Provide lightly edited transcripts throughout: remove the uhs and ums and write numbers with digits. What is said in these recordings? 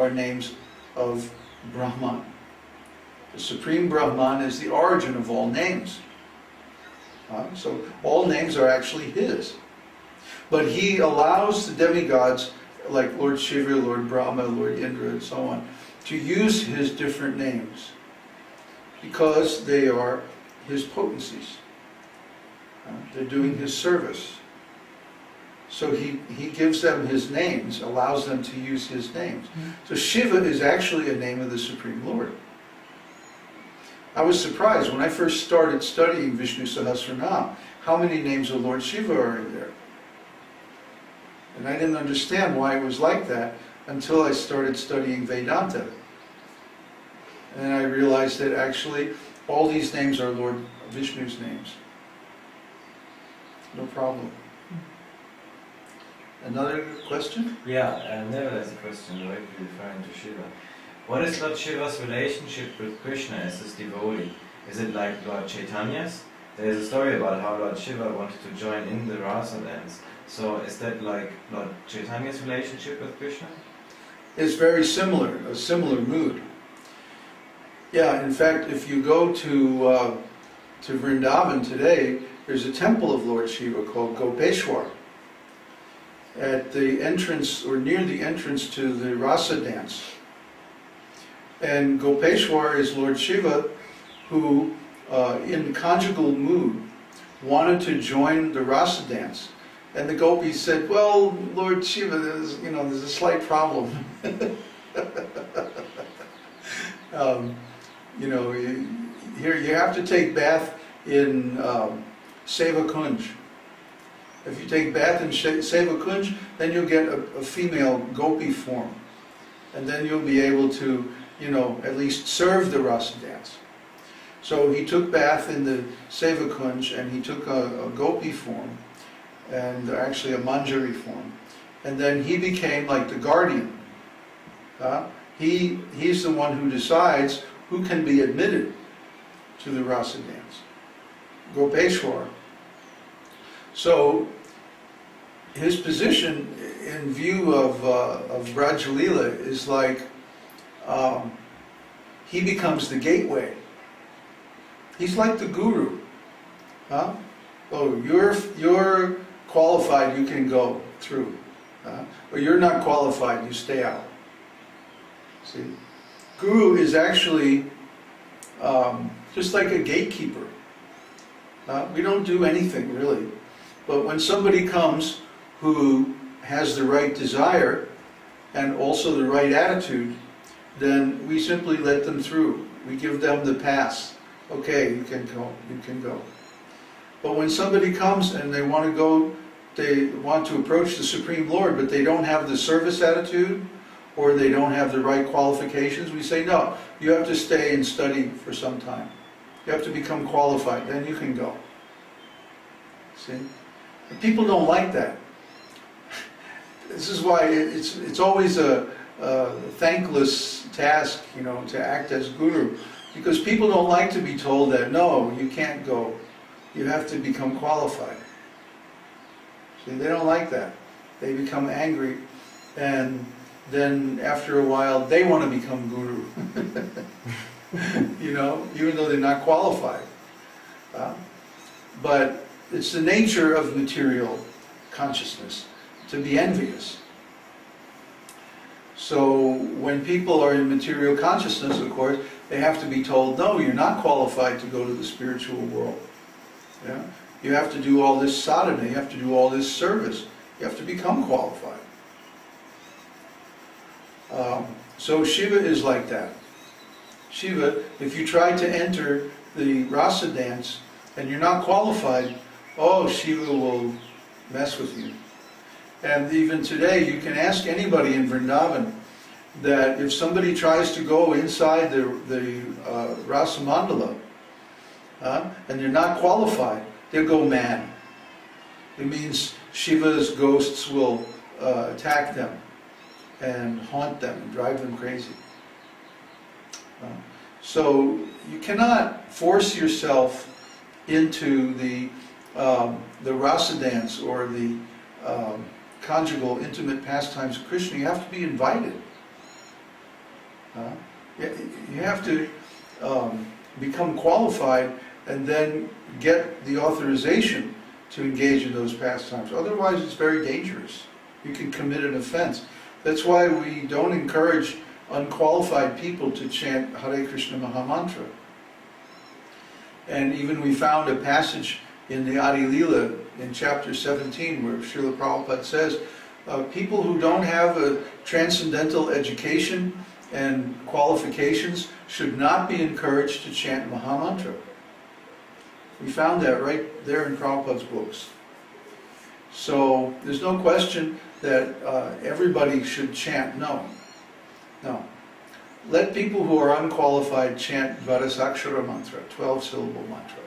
are names of Brahman. The Supreme Brahman is the origin of all names. So all names are actually his. But he allows the demigods, like Lord Shiva, Lord Brahma, Lord Indra, and so on, to use his different names because they are his potencies. They're doing his service. So he gives them his names, allows them to use his names. So Shiva is actually a name of the Supreme Lord. I was surprised when I first started studying Vishnu Sahasranam, how many names of Lord Shiva are in there. And I didn't understand why it was like that until I started studying Vedanta. And I realized that actually all these names are Lord Vishnu's names. No problem. Another question? Yeah, nevertheless a question directly referring to Shiva. What is Lord Shiva's relationship with Krishna as his devotee? Is it like Lord Chaitanya's? There is a story about how Lord Shiva wanted to join in the Rasa dance. So is that like Lord Chaitanya's relationship with Krishna? It's very similar, a similar mood. Yeah, in fact, if you go to Vrindavan today, there's a temple of Lord Shiva called Gopeshwar. At the entrance, or near the entrance to the Rasa dance. And Gopeshwar is Lord Shiva who, in conjugal mood, wanted to join the Rasa dance. And the gopis said, well, Lord Shiva, there's a slight problem. Here you have to take bath in Seva Kunj. If you take bath in Seva Kunj, then you'll get a female gopi form. And then you'll be able to, at least serve the Rasa dance. So he took bath in the Seva Kunj and he took a gopi form, and actually a manjari form. And then he became like the guardian. He's the one who decides who can be admitted to the Rasa dance. Gopeshwar. So his position in view of Rajalila is like he becomes the gateway. He's like the guru. Oh, you're qualified, you can go through. Or you're not qualified, you stay out. See? Guru is actually just like a gatekeeper. We don't do anything really. But when somebody comes who has the right desire and also the right attitude, then we simply let them through. We give them the pass. Okay, you can go, you can go. But when somebody comes and they want to approach the Supreme Lord, but they don't have the service attitude, or they don't have the right qualifications, we say, no, you have to stay and study for some time. You have to become qualified, then you can go. See? And people don't like that. This is why it's always a thankless task, to act as guru, because people don't like to be told that, no, you can't go. You have to become qualified. See, they don't like that. They become angry, and then after a while they want to become guru. Even though they're not qualified. But it's the nature of material consciousness to be envious. So when people are in material consciousness, of course, they have to be told, no, you're not qualified to go to the spiritual world. Yeah? You have to do all this sadhana, you have to do all this service, you have to become qualified. So Shiva is like that. Shiva, if you try to enter the Rasa dance and you're not qualified, oh, Shiva will mess with you. And even today, you can ask anybody in Vrindavan that if somebody tries to go inside the Rasa Mandala and they're not qualified, they'll go mad. It means Shiva's ghosts will attack them and haunt them and drive them crazy. So you cannot force yourself into the rasa dance or the conjugal intimate pastimes of Krishna. You have to be invited. You have to become qualified and then get the authorization to engage in those pastimes. Otherwise, it's very dangerous. You can commit an offense. That's why we don't encourage unqualified people to chant Hare Krishna Mahamantra. And even we found a passage in the Adi Lila in chapter 17 where Srila Prabhupada says, people who don't have a transcendental education and qualifications should not be encouraged to chant Mahamantra. We found that right there in Prabhupada's books. So there's no question that everybody should chant. No. Let people who are unqualified chant Dvarasakshara mantra, 12-syllable mantra.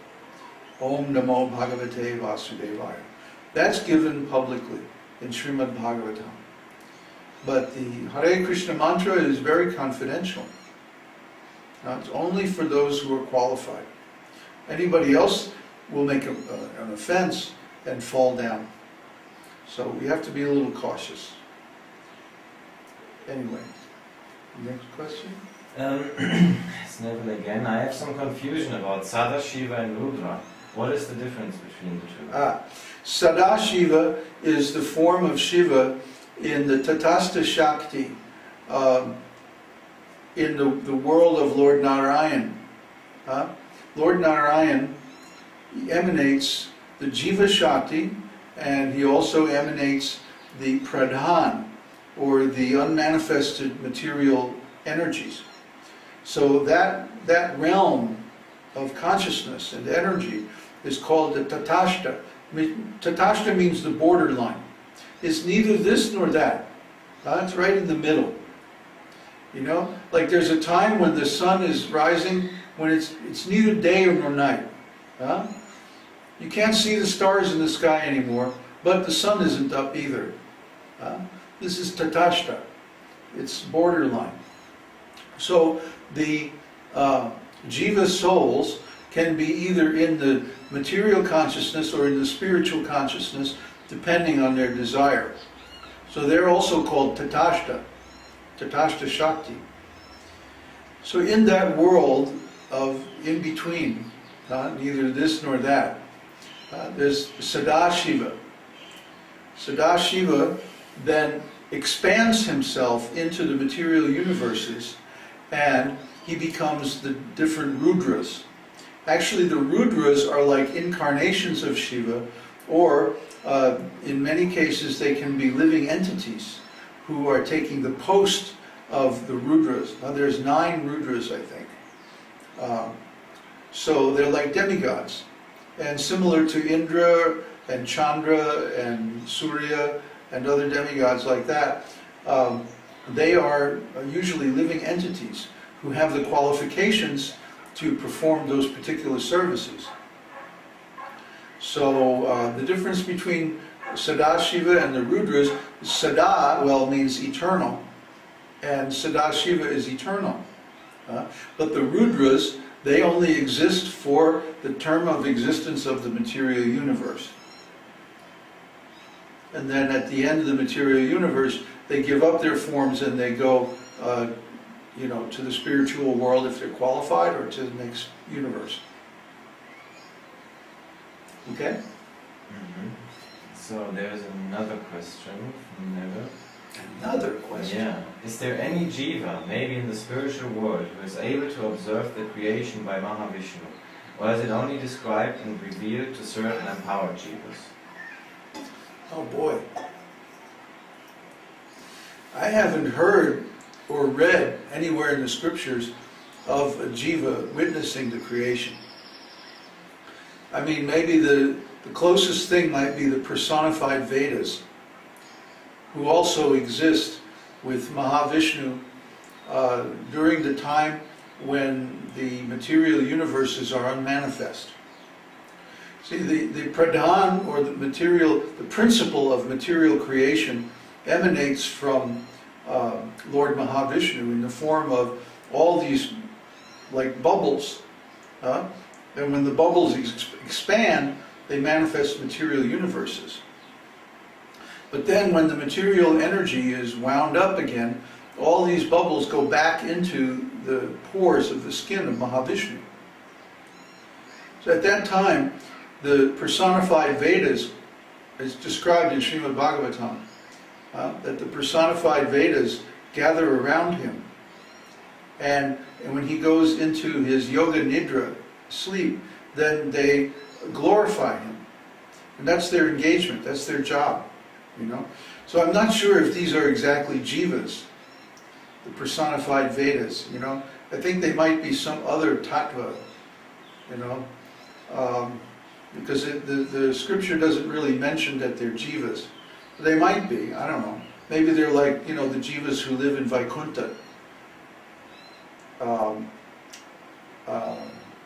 Om Namo Bhagavate Vasudevaya. That's given publicly in Srimad Bhagavatam. But the Hare Krishna mantra is very confidential. Now, it's only for those who are qualified. Anybody else will make an offense and fall down. So we have to be a little cautious. Anyway, next question? It's Neville again. I have some confusion about Sadashiva and Rudra. What is the difference between the two? Sadashiva is the form of Shiva in the Tatastha Shakti, in the world of Lord Narayan. Lord Narayan emanates the Jiva Shakti, and he also emanates the Pradhan, or the unmanifested material energies. So that realm of consciousness and energy is called the Tatashta. Tatashta means the borderline. It's neither this nor that. It's right in the middle. You know, like there's a time when the sun is rising, when it's neither day nor night. You can't see the stars in the sky anymore, but the sun isn't up either. This is Tatashta. It's borderline. So the Jiva souls can be either in the material consciousness or in the spiritual consciousness, depending on their desire. So they're also called Tatashta, Tatashta Shakti. So in that world of in between, neither this nor that, there's Sadashiva. Sadashiva then expands himself into the material universes, and he becomes the different Rudras. Actually, the Rudras are like incarnations of Shiva, or in many cases they can be living entities who are taking the post of the Rudras. Now there's 9 Rudras, I think. So they're like demigods. And similar to Indra and Chandra and Surya and other demigods like that, they are usually living entities who have the qualifications to perform those particular services. So the difference between Sadashiva and the Rudras, Sada, well, means eternal, and Sadashiva is eternal. But the Rudras, they only exist for the term of existence of the material universe. And then at the end of the material universe, they give up their forms and they go to the spiritual world if they're qualified, or to the next universe. Okay? Mm-hmm. So there's another question from Neville. Another question? Yeah. Is there any jiva, maybe in the spiritual world, who is able to observe the creation by Mahavishnu? Or is it only described and revealed to certain empowered jivas? Oh boy. I haven't heard or read anywhere in the scriptures of a jiva witnessing the creation. I mean, maybe the closest thing might be the personified Vedas, who also exist with Mahavishnu during the time when the material universes are unmanifest. See, the pradhan, or the principle of material creation, emanates from Lord Mahavishnu in the form of all these like bubbles. And when the bubbles expand, they manifest material universes. But then when the material energy is wound up again, all these bubbles go back into the pores of the skin of Mahavishnu. So at that time, the personified Vedas is described in Srimad Bhagavatam, that the personified Vedas gather around him. And when he goes into his yoga nidra, sleep, then they glorify him. And that's their engagement, that's their job, you know. So I'm not sure if these are exactly jivas, the personified Vedas, you know. I think they might be some other tattva, you know, because the scripture doesn't really mention that they're jivas. They might be, I don't know. Maybe they're like, you know, the jivas who live in Vaikuntha.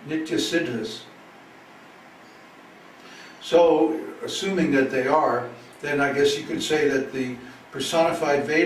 Nitya Siddhas. So, assuming that they are, then I guess you could say that the personified Vedas